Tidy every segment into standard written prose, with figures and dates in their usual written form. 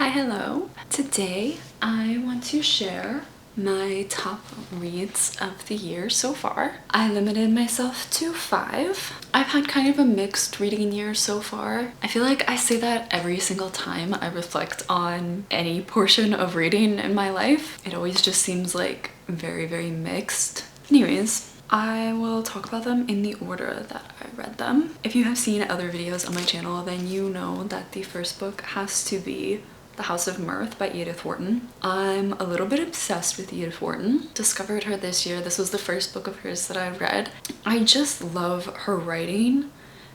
Hi, hello. Today I want to share my top reads of the year so far. I limited myself to 5. I've had kind of a mixed reading year so far. I feel like I say that every single time I reflect on any portion of reading in my life. It always just seems like very mixed. Anyways, I will talk about them in the order that I read them. If you have seen other videos on my channel, then you know that the first book has to be The House of Mirth by Edith Wharton. I'm a little bit obsessed with Edith Wharton. Discovered her this year. This was the first book of hers that I read. I just love her writing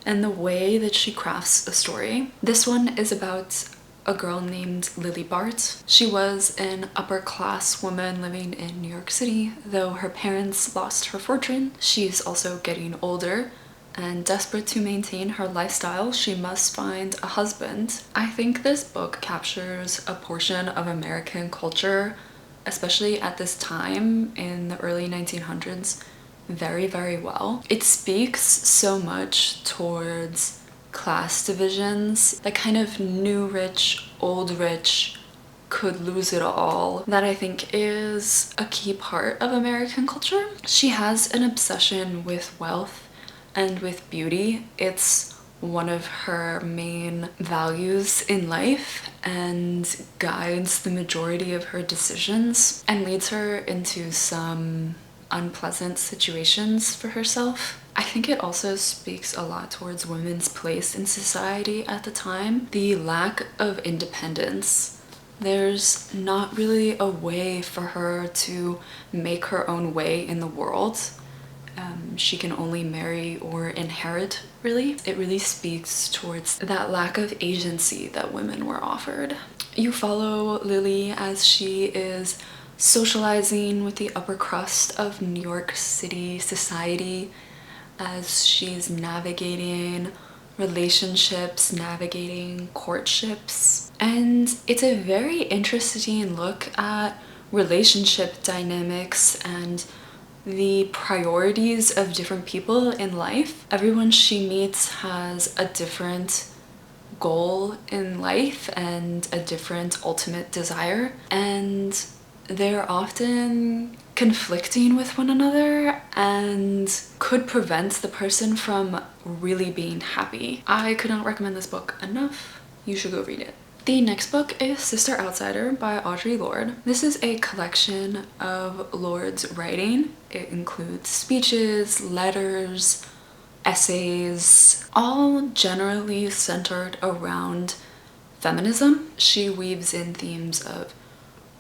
and the way that she crafts a story. This one is about a girl named Lily Bart. She was an upper class woman living in New York City. Though her parents lost her fortune, she's also getting older, and desperate to maintain her lifestyle, she must find a husband. I think this book captures a portion of American culture, especially at this time in the early 1900s, very well. It speaks so much towards class divisions, the kind of new rich, old rich, could lose it all, that I think is a key part of American culture. She has an obsession with wealth and with beauty. It's one of her main values in life and guides the majority of her decisions and leads her into some unpleasant situations for herself. I think it also speaks a lot towards women's place in society at the time. The lack of independence. There's not really a way for her to make her own way in the world. She can only marry or inherit, really. It really speaks towards that lack of agency that women were offered. You follow Lily as she is socializing with the upper crust of New York City society, as she's navigating relationships, navigating courtships. And it's a very interesting look at relationship dynamics and the priorities of different people in life. Everyone she meets has a different goal in life and a different ultimate desire, and they're often conflicting with one another and could prevent the person from really being happy. I could not recommend this book enough. You should go read it. The next book is Sister Outsider by Audre. This is a collection of Lorde's writing. It includes speeches, letters, essays, all generally centered around feminism. She weaves in themes of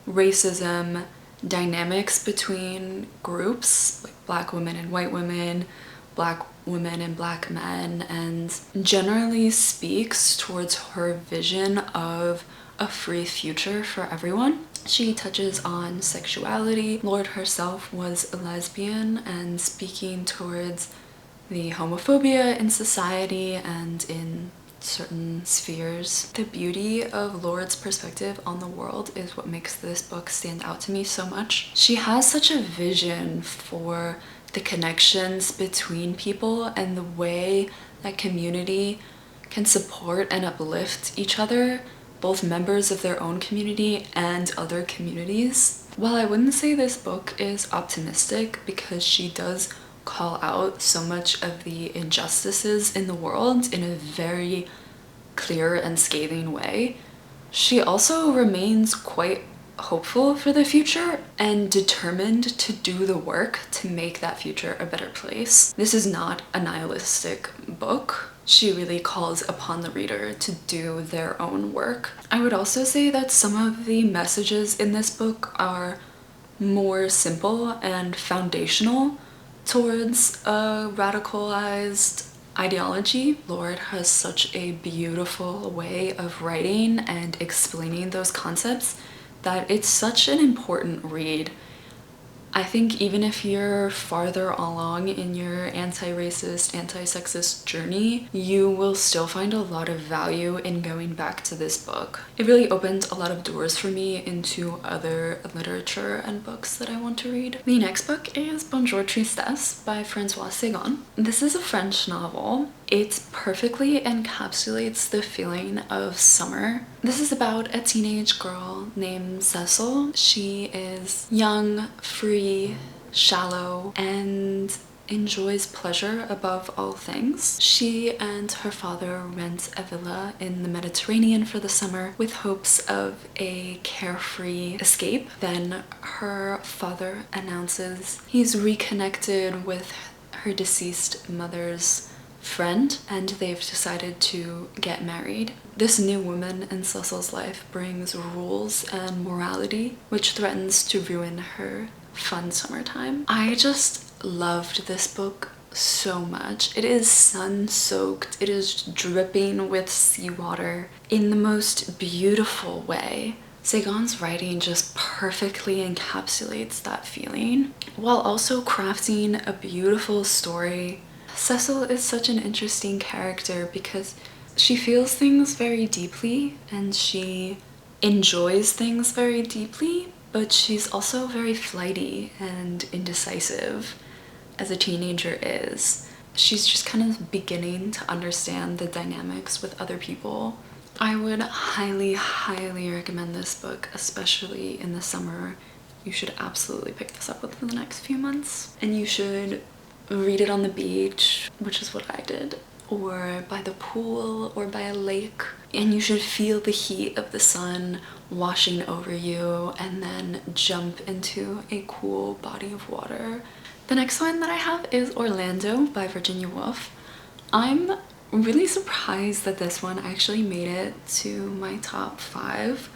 racism, dynamics between groups, like Black women and white women, Black women and Black men, and generally speaks towards her vision of a free future for everyone. She touches on sexuality. Lorde herself was a lesbian, and speaking towards the homophobia in society and in certain spheres. The beauty of Lorde's perspective on the world is what makes this book stand out to me so much. She has such a vision for the connections between people and the way that community can support and uplift each other, both members of their own community and other communities. While I wouldn't say this book is optimistic, because she does call out so much of the injustices in the world in a very clear and scathing way, she also remains quite hopeful for the future and determined to do the work to make that future a better place. This is not a nihilistic book. She really calls upon the reader to do their own work. I would also say that some of the messages in this book are more simple and foundational towards a radicalized ideology. Lorde has such a beautiful way of writing and explaining those concepts that it's such an important read. I think even if you're farther along in your anti-racist, anti-sexist journey, you will still find a lot of value in going back to this book. It really opened a lot of doors for me into other literature and books that I want to read. The next book is Bonjour, Tristesse by Francoise Sagan. This is a French novel. It perfectly encapsulates the feeling of summer. This is about a teenage girl named Cecil. She is young, free, shallow, and enjoys pleasure above all things. She and her father rent a villa in the Mediterranean for the summer with hopes of a carefree escape. Then her father announces he's reconnected with her deceased mother's friend and they've decided to get married. This new woman in Cecil's life brings rules and morality which threatens to ruin her fun summertime. I just loved this book so much. It is sun-soaked. It is dripping with seawater in the most beautiful way. Sagan's writing just perfectly encapsulates that feeling while also crafting a beautiful story. Cecil is such an interesting character because she feels things very deeply and she enjoys things very deeply, but she's also very flighty and indecisive as a teenager is. She's just kind of beginning to understand the dynamics with other people. I would highly, highly recommend this book, especially in the summer. You should absolutely pick this up within the next few months. And you should read it on the beach, which is what I did, or by the pool or by a lake. And you should feel the heat of the sun washing over you and then jump into a cool body of water. The next one that I have is Orlando by Virginia Woolf. I'm really surprised that this one actually made it to my top 5,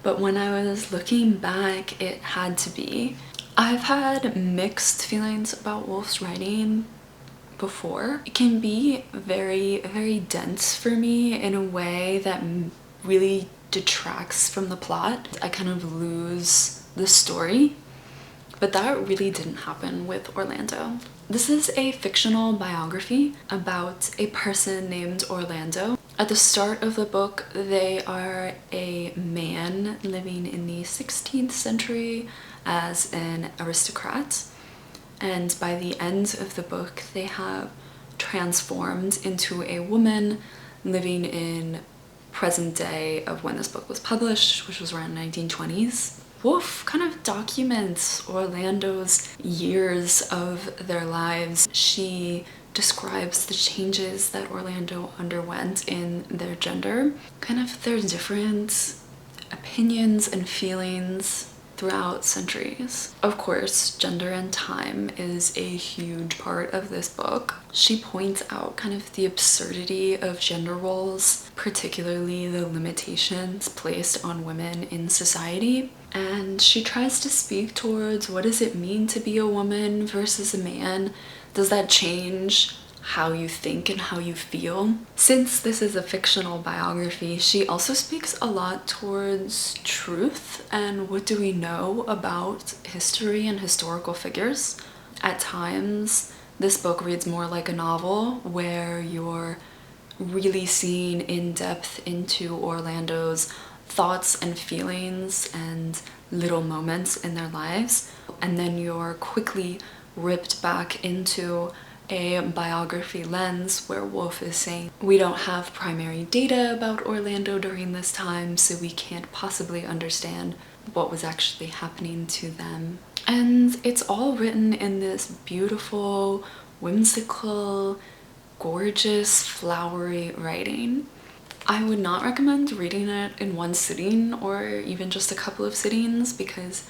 but when I was looking back, it had to be. I've had mixed feelings about Woolf's writing before. It can be very, very dense for me in a way that really detracts from the plot. I kind of lose the story. But that really didn't happen with Orlando. This is a fictional biography about a person named Orlando. At the start of the book, they are a man living in the 16th century as an aristocrat. And by the end of the book, they have transformed into a woman living in present day of when this book was published, which was around 1920s. Woolf kind of documents Orlando's years of their lives. She describes the changes that Orlando underwent in their gender, kind of their different opinions and feelings throughout centuries. Of course, gender and time is a huge part of this book. She points out kind of the absurdity of gender roles, particularly the limitations placed on women in society. And she tries to speak towards what does it mean to be a woman versus a man? Does that change how you think and how you feel? Since this is a fictional biography, she also speaks a lot towards truth and what do we know about history and historical figures. At times, this book reads more like a novel where you're really seeing in depth into Orlando's thoughts and feelings and little moments in their lives, and then you're quickly ripped back into a biography lens where Woolf is saying we don't have primary data about Orlando during this time, so we can't possibly understand what was actually happening to them. And it's all written in this beautiful, whimsical, gorgeous, flowery writing. I would not recommend reading it in one sitting or even just a couple of sittings because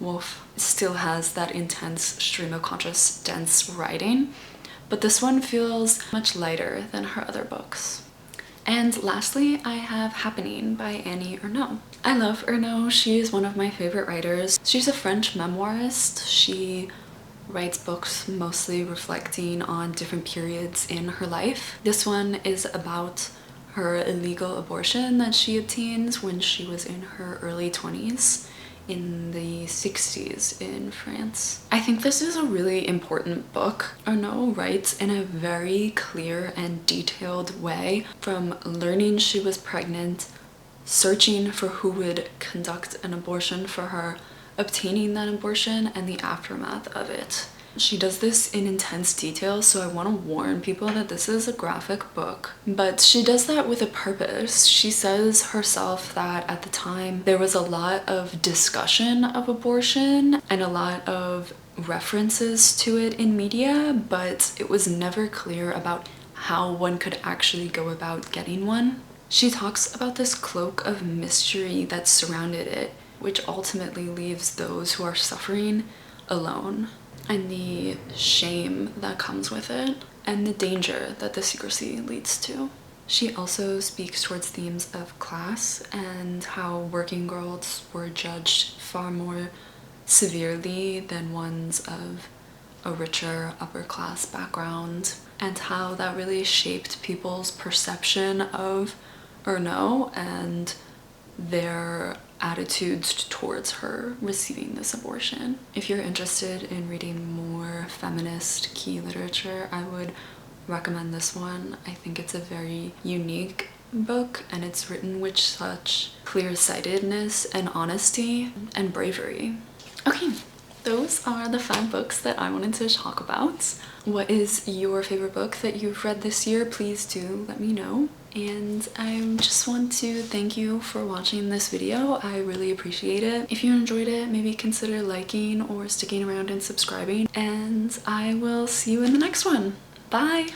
Woolf still has that intense stream of conscious, dense writing, but this one feels much lighter than her other books. And lastly, I have Happening by Annie Ernaux. I love Ernaux. She is one of my favorite writers. She's a French memoirist. She writes books mostly reflecting on different periods in her life. This one is about her illegal abortion that she obtained when she was in her early 20s in the 60s in France. I think this is a really important book. Ernaux writes in a very clear and detailed way, from learning she was pregnant, searching for who would conduct an abortion for her, obtaining that abortion, and the aftermath of it. She does this in intense detail, so I want to warn people that this is a graphic book, but she does that with a purpose. She says herself that at the time there was a lot of discussion of abortion and a lot of references to it in media, but it was never clear about how one could actually go about getting one. She talks about this cloak of mystery that surrounded it, which ultimately leaves those who are suffering alone, and the shame that comes with it, and the danger that the secrecy leads to. She also speaks towards themes of class and how working girls were judged far more severely than ones of a richer upper class background, and how that really shaped people's perception of ernaux and their attitudes towards her receiving this abortion. If you're interested in reading more feminist key literature, I would recommend this one. I think it's a very unique book, and it's written with such clear-sightedness and honesty and bravery. Okay, those are the 5 books that I wanted to talk about. What is your favorite book that you've read this year? Please do let me know. And I just want to thank you for watching this video. I really appreciate it. If you enjoyed it, maybe consider liking or sticking around and subscribing. And I will see you in the next one. Bye!